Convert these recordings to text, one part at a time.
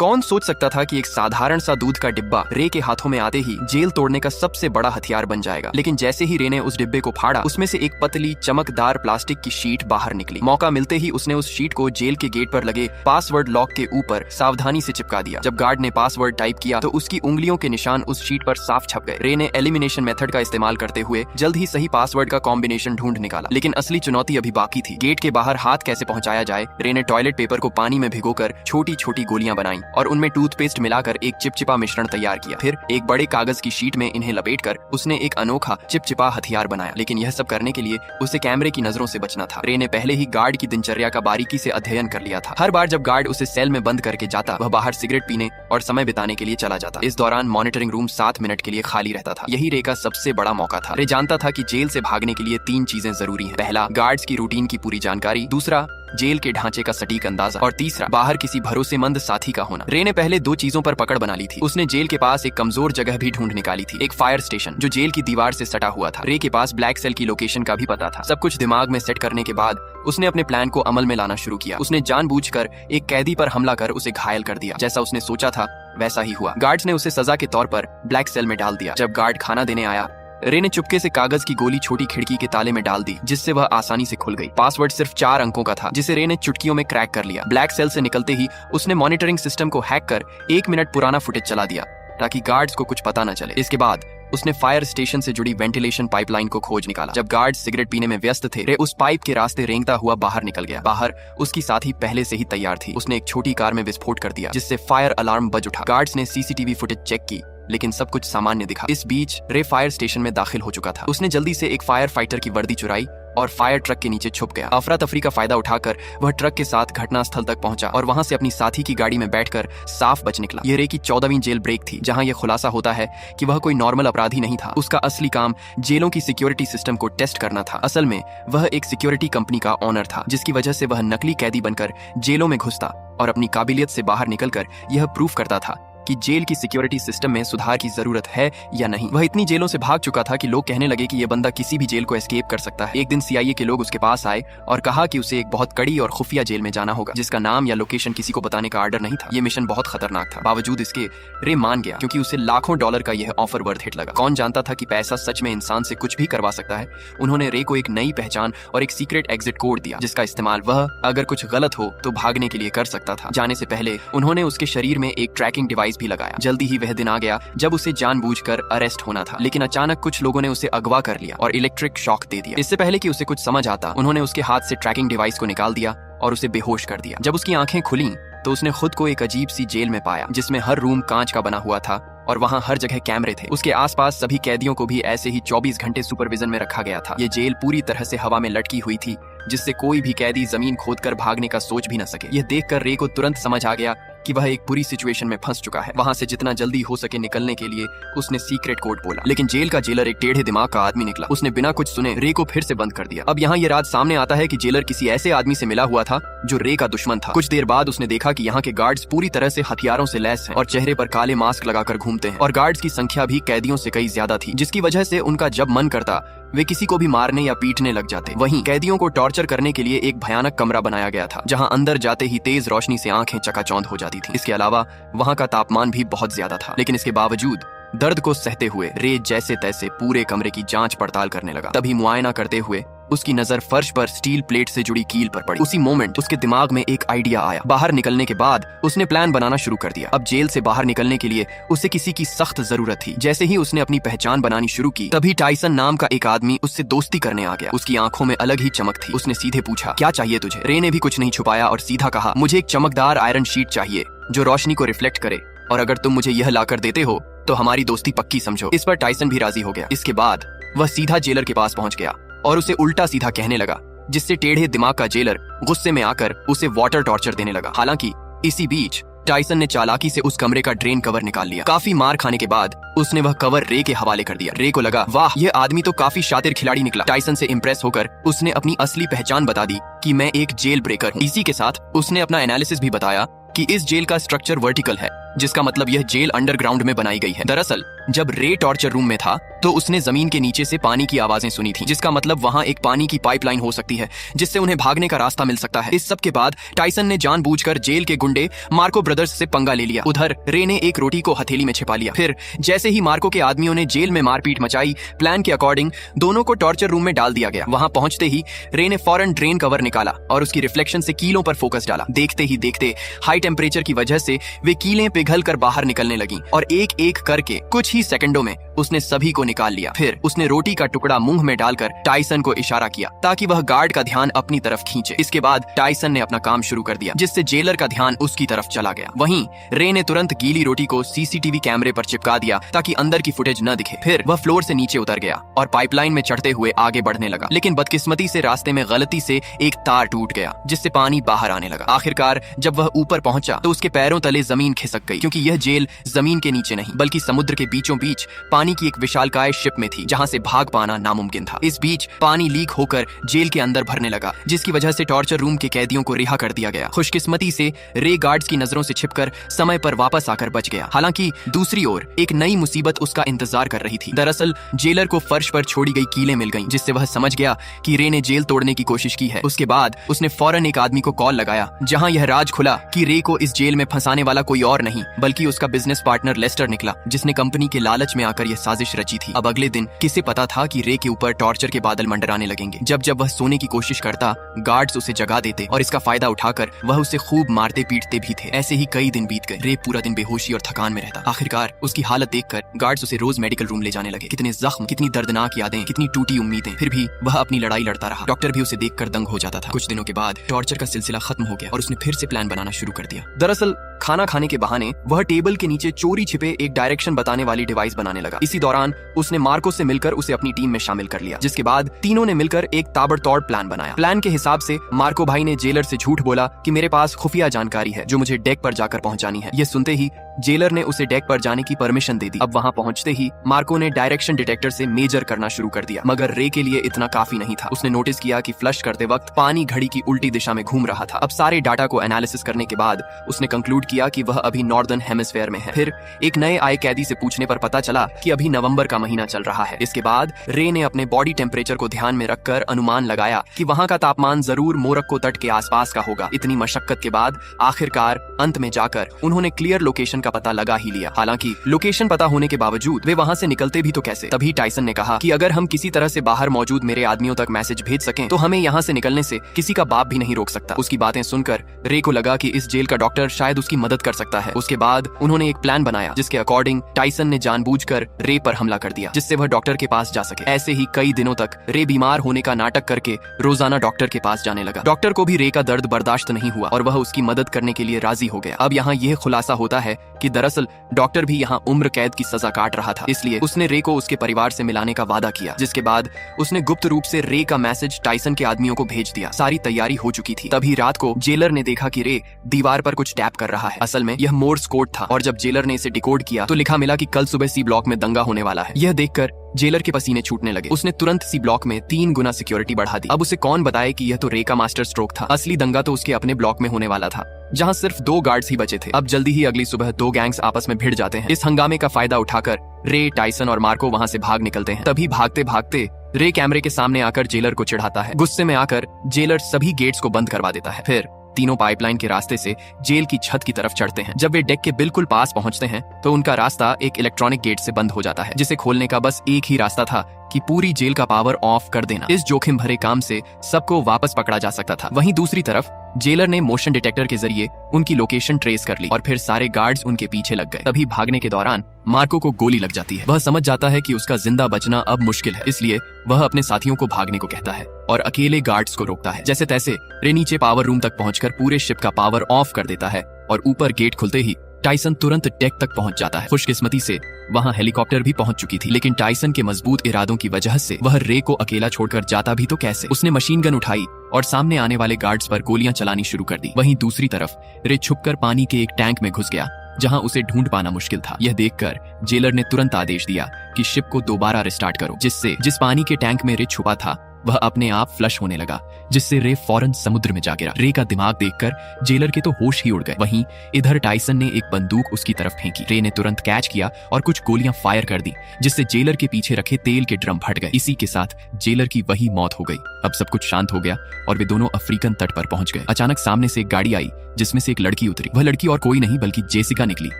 कौन सोच सकता था कि एक साधारण सा दूध का डिब्बा रे के हाथों में आते ही जेल तोड़ने का सबसे बड़ा हथियार बन जाएगा। लेकिन जैसे ही रे ने उस डिब्बे को फाड़ा, उसमें से एक पतली चमकदार प्लास्टिक की शीट बाहर निकली। मौका मिलते ही उसने उस शीट को जेल के गेट पर लगे पासवर्ड लॉक के ऊपर सावधानी से चिपका दिया। जब गार्ड ने पासवर्ड टाइप किया तो उसकी उंगलियों के निशान उस शीट पर साफ छप गए। रे ने एलिमिनेशन मेथड का इस्तेमाल करते हुए जल्द ही सही पासवर्ड का कॉम्बिनेशन ढूंढ निकाला। लेकिन असली चुनौती अभी बाकी थी। गेट के बाहर हाथ कैसे पहुंचाया जाए। रे ने टॉयलेट पेपर को पानी में भिगोकर छोटी छोटी गोलियां बनाई और उनमें टूथपेस्ट मिलाकर एक चिपचिपा मिश्रण तैयार किया। फिर एक बड़े कागज की शीट में इन्हें लपेटकर उसने एक अनोखा चिपचिपा हथियार बनाया। लेकिन यह सब करने के लिए उसे कैमरे की नजरों से बचना था। रे ने पहले ही गार्ड की दिनचर्या का बारीकी से अध्ययन कर लिया था। हर बार जब गार्ड उसे सेल में बंद करके जाता, वह बाहर सिगरेट पीने और समय बिताने के लिए चला जाता। इस दौरान मॉनिटरिंग रूम 7 मिनट के लिए खाली रहता था। यही रे का सबसे बड़ा मौका था। रे जानता था कि जेल से भागने के लिए 3 चीजें जरूरी हैं। पहला, गार्ड्स की रूटीन की पूरी जानकारी। दूसरा, जेल के ढांचे का सटीक अंदाजा। और तीसरा, बाहर किसी भरोसेमंद साथी का होना। रे ने पहले 2 चीजों पर पकड़ बना ली थी। उसने जेल के पास एक कमजोर जगह भी ढूंढ निकाली थी, एक फायर स्टेशन जो जेल की दीवार से सटा हुआ था। रे के पास ब्लैक सेल की लोकेशन का भी पता था। सब कुछ दिमाग में सेट करने के बाद उसने अपने प्लान को अमल में लाना शुरू किया। उसने जानबूझकर एक कैदी पर हमला कर उसे घायल कर दिया। जैसा उसने सोचा था वैसा ही हुआ। गार्ड्स ने उसे सजा के तौर पर ब्लैक सेल में डाल दिया। जब गार्ड खाना देने आया, रे ने चुपके से कागज की गोली छोटी खिड़की के ताले में डाल दी, जिससे वह आसानी से खुल गई। पासवर्ड सिर्फ 4 अंकों का था, जिसे रे ने चुटकियों में क्रैक कर लिया। ब्लैक सेल से निकलते ही उसने मॉनिटरिंग सिस्टम को हैक कर 1 मिनट पुराना फुटेज चला दिया ताकि गार्ड्स को कुछ पता न चले। इसके बाद उसने फायर स्टेशन से जुड़ी वेंटिलेशन पाइपलाइन को खोज निकाला। जब गार्ड सिगरेट पीने में व्यस्त थे, रे उस पाइप के रास्ते रेंगता हुआ बाहर निकल गया। बाहर उसकी साथी पहले से ही तैयार थी। उसने एक छोटी कार में विस्फोट कर दिया, जिससे फायर अलार्म बज उठा। गार्ड्स ने सीसीटीवी फुटेज चेक की, लेकिन सब कुछ सामान्य दिखा। इस बीच रे फायर स्टेशन में दाखिल हो चुका था। उसने जल्दी से एक फायर फाइटर की वर्दी चुराई और फायर ट्रक के नीचे छुप गया। अफरा तफरी का फायदा उठाकर वह ट्रक के साथ घटनास्थल तक पहुंचा और वहां से अपनी साथी की गाड़ी में बैठकर साफ बच निकला। यह रे की 14वीं जेल ब्रेक थी, जहां यह खुलासा होता है कि वह कोई नॉर्मल अपराधी नहीं था। उसका असली काम जेलों की सिक्योरिटी सिस्टम को टेस्ट करना था। असल में वह एक सिक्योरिटी कंपनी का ओनर था, जिसकी वजह से वह नकली कैदी बनकर जेलों में घुसता और अपनी काबिलियत से बाहर निकलकर यह प्रूफ करता था कि जेल की सिक्योरिटी सिस्टम में सुधार की जरूरत है या नहीं। वह इतनी जेलों से भाग चुका था कि लोग कहने लगे कि यह बंदा किसी भी जेल को एस्केप कर सकता है। एक दिन सीआईए के लोग उसके पास आए और कहा कि उसे एक बहुत कड़ी और खुफिया जेल में जाना होगा, जिसका नाम या लोकेशन किसी को बताने का आर्डर नहीं था। यह मिशन बहुत खतरनाक था। बावजूद इसके रे मान गया, क्योंकि उसे लाखों डॉलर का यह ऑफर वर्थ इट लगा। कौन जानता था कि पैसा सच में इंसान से कुछ भी करवा सकता है। उन्होंने रे को एक नई पहचान और एक सीक्रेट एग्जिट कोड दिया, जिसका इस्तेमाल वह अगर कुछ गलत हो तो भागने के लिए कर सकता था। जाने से पहले उन्होंने उसके शरीर में एक ट्रैकिंग डिवाइस भी लगाया। जल्दी ही वह दिन आ गया जब उसे जानबूझकर अरेस्ट होना था, लेकिन अचानक कुछ लोगों ने उसे अगवा कर लिया और इलेक्ट्रिक शॉक दे दिया। इससे पहले कि उसे कुछ समझ आता, उन्होंने उसके हाथ से ट्रैकिंग डिवाइस को निकाल दिया और उसे बेहोश कर दिया। जब उसकी आंखें खुलीं तो उसने खुद को एक अजीब सी जेल में पाया, जिसमें हर रूम कांच का बना हुआ था और वहाँ हर जगह कैमरे थे। उसके आसपास सभी कैदियों को भी ऐसे ही 24 घंटे सुपरविजन में रखा गया था। ये जेल पूरी तरह से हवा में लटकी हुई थी, जिससे कोई भी कैदी जमीन खोदकर भागने का सोच भी न सके। यह देखकर रे को तुरंत समझ आ गया कि वह एक बुरी सिचुएशन में फंस चुका है। वहां से जितना जल्दी हो सके निकलने के लिए उसने सीक्रेट कोड बोला, लेकिन जेल का जेलर एक टेढ़े दिमाग का आदमी निकला। उसने बिना कुछ सुने रे को फिर से बंद कर दिया। अब यहाँ ये राज सामने आता है कि जेलर किसी ऐसे आदमी से मिला हुआ था जो रे का दुश्मन था। कुछ देर बाद उसने देखा कि यहाँ के गार्ड्स पूरी तरह से हथियारों से लैस हैं और चेहरे पर काले मास्क लगाकर घूमते हैं, और गार्ड्स की संख्या भी कैदियों से कई ज्यादा थी, जिसकी वजह से उनका जब मन करता वे किसी को भी मारने या पीटने लग जाते। वहीं कैदियों को टॉर्चर करने के लिए एक भयानक कमरा बनाया गया था, जहां अंदर जाते ही तेज रोशनी से आंखें चकाचौंध हो जाती थी। इसके अलावा वहां का तापमान भी बहुत ज्यादा था, लेकिन इसके बावजूद दर्द को सहते हुए रे जैसे तैसे पूरे कमरे की जांच पड़ताल करने लगा। तभी मुआयना करते हुए उसकी नजर फर्श पर स्टील प्लेट से जुड़ी कील पर पड़ी। उसी मोमेंट उसके दिमाग में एक आइडिया आया। बाहर निकलने के बाद उसने प्लान बनाना शुरू कर दिया। अब जेल से बाहर निकलने के लिए उसे किसी की सख्त जरूरत थी। जैसे ही उसने अपनी पहचान बनानी शुरू की, तभी टाइसन नाम का एक आदमी उससे दोस्ती करने आ गया। उसकी आंखों में अलग ही चमक थी। उसने सीधे पूछा, क्या चाहिए तुझे? रे ने भी कुछ नहीं छुपाया और सीधा कहा, मुझे एक चमकदार आयरन शीट चाहिए जो रोशनी को रिफ्लेक्ट करे, और अगर तुम मुझे यह लाकर देते हो तो हमारी दोस्ती पक्की समझो। इस पर टाइसन भी राजी हो गया। इसके बाद वह सीधा जेलर के पास पहुंच गया और उसे उल्टा सीधा कहने लगा, जिससे टेढ़े दिमाग का जेलर गुस्से में आकर उसे वाटर टॉर्चर देने लगा। हालांकि इसी बीच टाइसन ने चालाकी से उस कमरे का ड्रेन कवर निकाल लिया। काफी मार खाने के बाद उसने वह कवर रे के हवाले कर दिया। रे को लगा, वाह, यह आदमी तो काफी शातिर खिलाड़ी निकला। टाइसन से इम्प्रेस होकर उसने अपनी असली पहचान बता दी कि मैं एक जेल ब्रेकर हूँ। इसी के साथ उसने अपना एनालिसिस भी बताया कि इस जेल का स्ट्रक्चर वर्टिकल है, जिसका मतलब यह जेल अंडरग्राउंड में बनाई गई है। दरअसल जब रे टॉर्चर रूम में था तो उसने जमीन के नीचे से पानी की आवाजें सुनी थी, जिसका मतलब वहां एक पानी की पाइपलाइन हो सकती है जिससे उन्हें भागने का रास्ता मिल सकता है। इस सब के बाद टाइसन ने जानबूझकर जेल के गुंडे मार्को ब्रदर्स से पंगा ले लिया। उधर रे ने एक रोटी को हथेली में छिपा लिया। फिर जैसे ही मार्को के आदमियों ने जेल में मारपीट मचाई, प्लान के अकॉर्डिंग दोनों को टॉर्चर रूम में डाल दिया गया। वहां पहुंचते ही रे ने फौरन ड्रेन कवर निकाला और उसकी रिफ्लेक्शन से कीलों पर फोकस डाला। देखते ही देखते हाई टेम्परेचर की वजह से वे कीलें पिघल कर बाहर निकलने लगी और एक एक करके कुछ ही सेकंडों में उसने सभी को निकाल लिया। फिर उसने रोटी का टुकड़ा मुंह में डालकर टाइसन को इशारा किया ताकि वह गार्ड का ध्यान अपनी तरफ खींचे। इसके बाद टाइसन ने अपना काम शुरू कर दिया, जिससे जेलर का ध्यान उसकी तरफ चला गया। वहीं रे ने तुरंत गीली रोटी को सीसीटीवी कैमरे पर चिपका दिया ताकि अंदर की फुटेज न दिखे। फिर वह फ्लोर से नीचे उतर गया और पाइपलाइन में चढ़ते हुए आगे बढ़ने लगा, लेकिन बदकिस्मती से रास्ते में गलती से एक तार टूट गया जिससे पानी बाहर आने लगा। आखिरकार जब वह ऊपर पहुंचा तो उसके पैरों तले जमीन खिसक गई, क्योंकि यह जेल जमीन के नीचे नहीं बल्कि समुद्र के बीचों बीच पानी की एक विशालकाय शिप में थी, जहां से भाग पाना नामुमकिन था। इस बीच पानी लीक होकर जेल के अंदर भरने लगा, जिसकी वजह से टॉर्चर रूम के कैदियों को रिहा कर दिया गया। खुशकिस्मती से रे गार्ड्स की नजरों से छिपकर समय पर वापस आकर बच गया। हालांकि दूसरी ओर एक नई मुसीबत उसका इंतजार कर रही थी। दरअसल जेलर को फर्श पर छोड़ी गई कीलें मिल गईं, जिससे वह समझ गया कि रे ने जेल तोड़ने की कोशिश की है। उसके बाद उसने फौरन एक आदमी को कॉल लगाया, जहां यह राज खुला कि रे को इस जेल में फंसाने वाला कोई और नहीं बल्कि उसका बिजनेस पार्टनर लेस्टर निकला, जिसने कंपनी के लालच में आकर यह साजिश रची थी। अब अगले दिन किसे पता था कि रे के ऊपर टॉर्चर के बादल मंडराने लगेंगे। जब जब वह सोने की कोशिश करता, गार्ड्स उसे जगा देते और इसका फायदा उठाकर वह उसे खूब मारते पीटते भी थे। ऐसे ही कई दिन बीत गए। रे पूरा दिन बेहोशी और थकान में रहता। आखिरकार उसकी हालत देखकर गार्ड्स उसे रोज मेडिकल रूम ले जाने लगे। कितने जख्म, कितनी दर्दनाक यादें, कितनी टूटी उम्मीदें, फिर भी वह अपनी लड़ाई लड़ता रहा। डॉक्टर भी उसे देखकर दंग हो जाता था। कुछ दिनों के बाद टॉर्चर का सिलसिला खत्म हो गया और उसने फिर से प्लान बनाना शुरू कर दिया। दरअसल खाना खाने के बहाने वह टेबल के नीचे चोरी छिपे एक डायरेक्शन बताने वाली डिवाइस बनाने लगा। इसी दौरान उसने मार्को से मिलकर उसे अपनी टीम में शामिल कर लिया, जिसके बाद तीनों ने मिलकर एक ताबड़तोड़ प्लान बनाया। प्लान के हिसाब से मार्को भाई ने जेलर से झूठ बोला कि मेरे पास खुफिया जानकारी है जो मुझे डेक पर जाकर पहुंचानी है। यह सुनते ही जेलर ने उसे डेक पर जाने की परमिशन दे दी। अब वहां पहुंचते ही मार्को ने डायरेक्शन डिटेक्टर से मेजर करना शुरू कर दिया, मगर रे के लिए इतना काफी नहीं था। उसने नोटिस किया कि फ्लश करते वक्त पानी घड़ी की उल्टी दिशा में घूम रहा था। अब सारे डाटा को एनालिसिस करने के बाद उसने कंक्लूड किया कि वह अभी नॉर्दर्न हेमिस्फेयर में है। फिर एक नए आए कैदी से पूछने पर पता चला कि अभी नवंबर का महीना चल रहा है। इसके बाद रे ने अपने बॉडी टेम्परेचर को ध्यान में रखकर अनुमान लगाया कि वहां का तापमान जरूर मोरक्को तट के आसपास का होगा। इतनी मशक्कत के बाद आखिरकार अंत में जाकर उन्होंने क्लियर लोकेशन का पता लगा ही लिया। हालांकि लोकेशन पता होने के बावजूद वे वहां से निकलते भी तो कैसे? तभी टाइसन ने कहा कि अगर हम किसी तरह से बाहर मौजूद मेरे आदमियों तक मैसेज भेज सकें तो हमें यहाँ से निकलने से किसी का बाप भी नहीं रोक सकता। उसकी बातें सुनकर रे को लगा कि इस जेल का डॉक्टर शायद उसकी मदद कर सकता है। उसके बाद उन्होंने एक प्लान बनाया जिसके अकॉर्डिंग टाइसन ने जानबूझकर रे पर हमला कर दिया, जिससे वह डॉक्टर के पास जा सके। ऐसे ही कई दिनों तक रे बीमार होने का नाटक करके रोजाना डॉक्टर के पास जाने लगा। डॉक्टर को भी रे का दर्द बर्दाश्त नहीं हुआ और वह उसकी मदद करने के लिए राजी हो गया। अब यहाँ यह खुलासा होता है कि दरअसल डॉक्टर भी यहाँ उम्र कैद की सजा काट रहा था, इसलिए उसने रे को उसके परिवार से मिलाने का वादा किया। जिसके बाद उसने गुप्त रूप से रे का मैसेज टाइसन के आदमियों को भेज दिया। सारी तैयारी हो चुकी थी। तभी रात को जेलर ने देखा कि रे दीवार पर कुछ टैप कर रहा है। असल में यह मोर्स कोड था और जब जेलर ने इसे डिकोड किया तो लिखा मिला कि कल सुबह सी ब्लॉक में दंगा होने वाला है। यह देखकर जेलर के पसीने छूटने लगे। उसने तुरंत सी ब्लॉक में 3 गुना सिक्योरिटी बढ़ा दी। अब उसे कौन बताए कि यह तो रे का मास्टर स्ट्रोक था। असली दंगा तो उसके अपने ब्लॉक में होने वाला था, जहां सिर्फ 2 गार्ड्स ही बचे थे। अब जल्दी ही अगली सुबह 2 गैंग्स आपस में भिड़ जाते हैं। इस हंगामे का फायदा उठाकर रे, टाइसन और मार्को वहां से भाग निकलते हैं। तभी भागते भागते रे कैमरे के सामने आकर जेलर को चिढ़ाता है। गुस्से में आकर जेलर सभी गेट्स को बंद करवा देता है। फिर तीनों पाइपलाइन के रास्ते से जेल की छत की तरफ चढ़ते हैं। जब वे डेक के बिल्कुल पास पहुंचते हैं तो उनका रास्ता एक इलेक्ट्रॉनिक गेट से बंद हो जाता है, जिसे खोलने का बस एक ही रास्ता था कि पूरी जेल का पावर ऑफ कर देना। इस जोखिम भरे काम से सबको वापस पकड़ा जा सकता था। वहीं दूसरी तरफ जेलर ने मोशन डिटेक्टर के जरिए उनकी लोकेशन ट्रेस कर ली और फिर सारे गार्ड्स उनके पीछे लग गए। तभी भागने के दौरान मार्को को गोली लग जाती है। वह समझ जाता है कि उसका जिंदा बचना अब मुश्किल है, इसलिए वह अपने साथियों को भागने को कहता है और अकेले गार्ड्स को रोकता है। जैसे तैसे रे नीचे पावर रूम तक पहुंचकर पूरे शिप का पावर ऑफ कर देता है और ऊपर गेट खुलते ही टाइसन तुरंत डेक तक पहुंच जाता है। खुशकिस्मती से वहां हेलीकॉप्टर भी पहुंच चुकी थी, लेकिन टाइसन के मजबूत इरादों की वजह से वह रे को अकेला छोड़कर जाता भी तो कैसे? उसने मशीन गन उठाई और सामने आने वाले गार्ड्स पर गोलियां चलानी शुरू कर दी। वहीं दूसरी तरफ रे छुपकर पानी के एक टैंक में घुस गया, जहां उसे ढूंढ पाना मुश्किल था। यह देखकर जेलर ने तुरंत आदेश दिया कि शिप को दोबारा रिस्टार्ट करो, जिससे जिस पानी के टैंक में रे छुपा था वह अपने आप फ्लश होने लगा, जिससे रे फौरन समुद्र में जा गिरा। रे का दिमाग देखकर जेलर के तो होश ही उड़ गए। वहीं इधर टाइसन ने एक बंदूक उसकी तरफ फेंकी। रे ने तुरंत कैच किया और कुछ गोलियां फायर कर दी, जिससे जेलर के पीछे रखे तेल के ड्रम फट गए। इसी के साथ जेलर की वही मौत हो गई। अब सब कुछ शांत हो गया और वे दोनों अफ्रीकन तट पर पहुंच गए। अचानक सामने से एक गाड़ी आई, जिसमें से एक लड़की उतरी। वह लड़की और कोई नहीं बल्कि जेसिका निकली,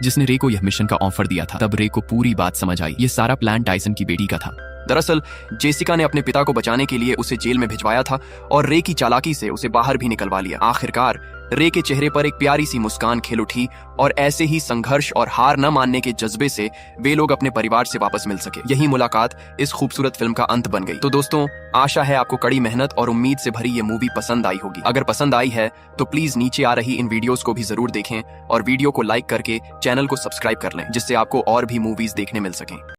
जिसने रे को यह मिशन का ऑफर दिया था। तब रे को पूरी बात समझ आई। ये सारा प्लान टाइसन की बेटी का था। दरअसल जेसिका ने अपने पिता को बचाने के लिए उसे जेल में भिजवाया था और रे की चालाकी से उसे बाहर भी निकलवा लिया। आखिरकार रे के चेहरे पर एक प्यारी सी मुस्कान खिल उठी और ऐसे ही संघर्ष और हार न मानने के जज्बे से वे लोग अपने परिवार से वापस मिल सके। यही मुलाकात इस खूबसूरत फिल्म का अंत बन गई। तो दोस्तों, आशा है आपको कड़ी मेहनत और उम्मीद से भरी ये मूवी पसंद आई होगी। अगर पसंद आई है तो प्लीज नीचे आ रही इन वीडियोस को भी जरूर देखें और वीडियो को लाइक करके चैनल को सब्सक्राइब कर लें, जिससे आपको और भी मूवीज देखने मिल सकें।